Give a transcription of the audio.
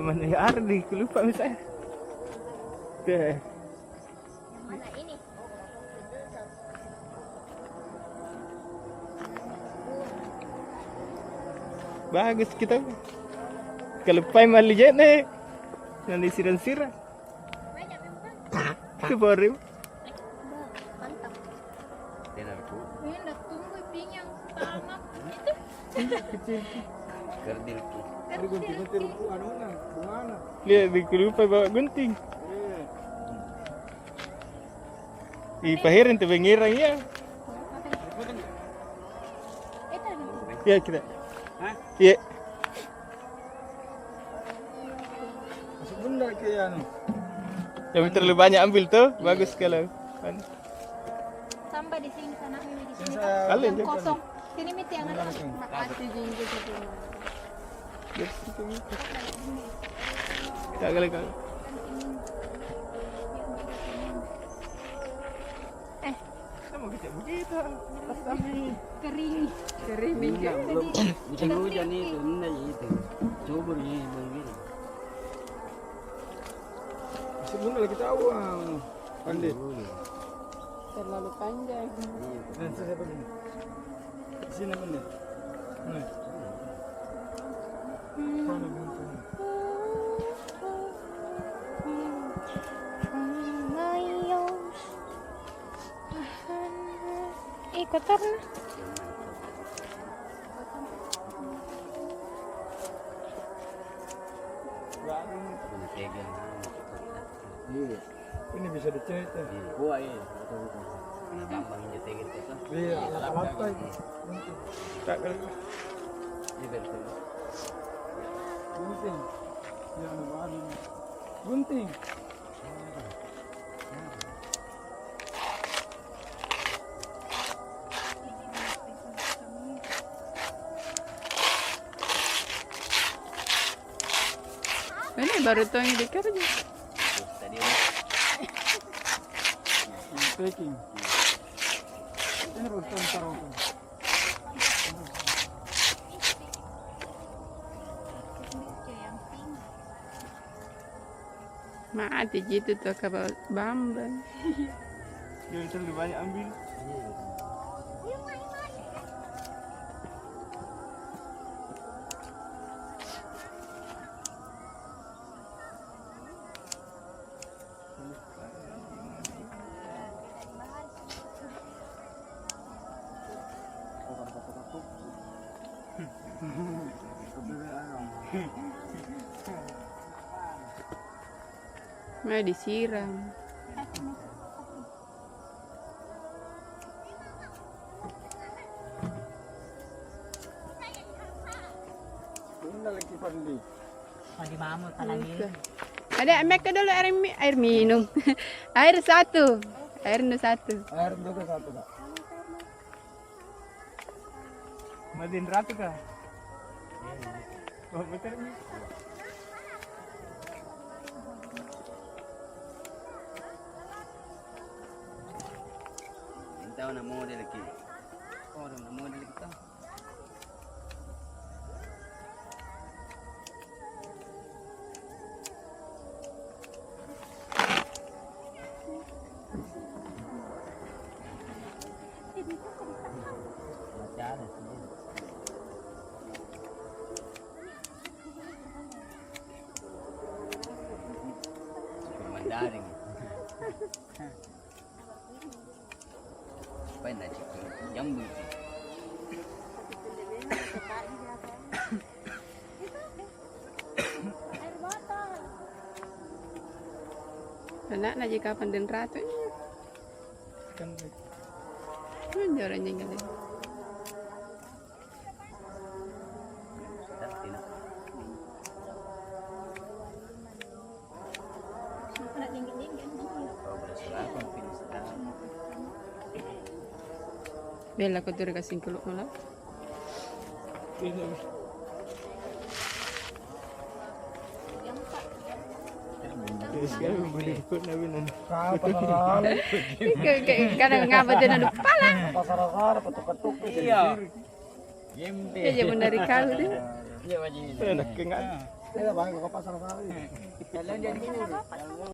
mana ya Ardi, aku lupa misalnya. Tuh. Yang mana ini? Bagus kita. Kalau pai mali nih. Nanti siran-siran. Banyak memang. Itu baru. Mantap. Tenarku Ini udah tunggu pinyang tamak itu. Kecil. kerdilku. Gunting-gunting anu na, bunga na. Lihat di lupa bawa gunting. Ipahirin tuh bengirang ya. Ya kita. Hah? Iya. Masuk benda ke anu. Yang terlalu banyak ambil tuh, bagus kalau. Tambah di sini sana ini di sini. Saya Kalian Yang kosong. Sini mit yang ada. Makasih jinggo gitu. Kagak kagak. Sama kita begitu. Kering. Kering Enggak, belum musim hujan itu, enggak itu. Suburnya begini. masuk benda lagi tahu ang. Pandit. terlalu panjang. Dan saya begini. Di sini benda. Nah. Mana gunting? Kotor na. Pegang. Iya. Ini bisa dicet ya. Kuah ya. Gampang nyetegin itu. Iya, alat-alat Kagak. Ini betul. gunting. Ya anu bahan. Gunting. Ini baru tuh yang dikerja. Tadi Packing. Ini urusan taruh. Mati gitu tuh ke bamban. Yang terlalu banyak ambil. Mau disiram. Benda lagi pandit. Ada make dulu air minum. Air satu. Air satu. Air juga satu tak. Madin ratu kah? Oh, betul ni. tahu nama model lagi. Oh, nama model kita. Daring. Apa nak cakap? Jambu. Anak nak jika pandai ratu. Kan Jalan jangan. Bella kau tu kasih kuluk malam. ini. Sekarang boleh ikut Nabi nanti. Kadang ngapa dia nak pala. Pasar-pasar petuk-petuk. Iya. Dia je menarik kau tu. Iya wajib. Enak kengat. Ini lah, bang, ke pasar kali. Jalan jadi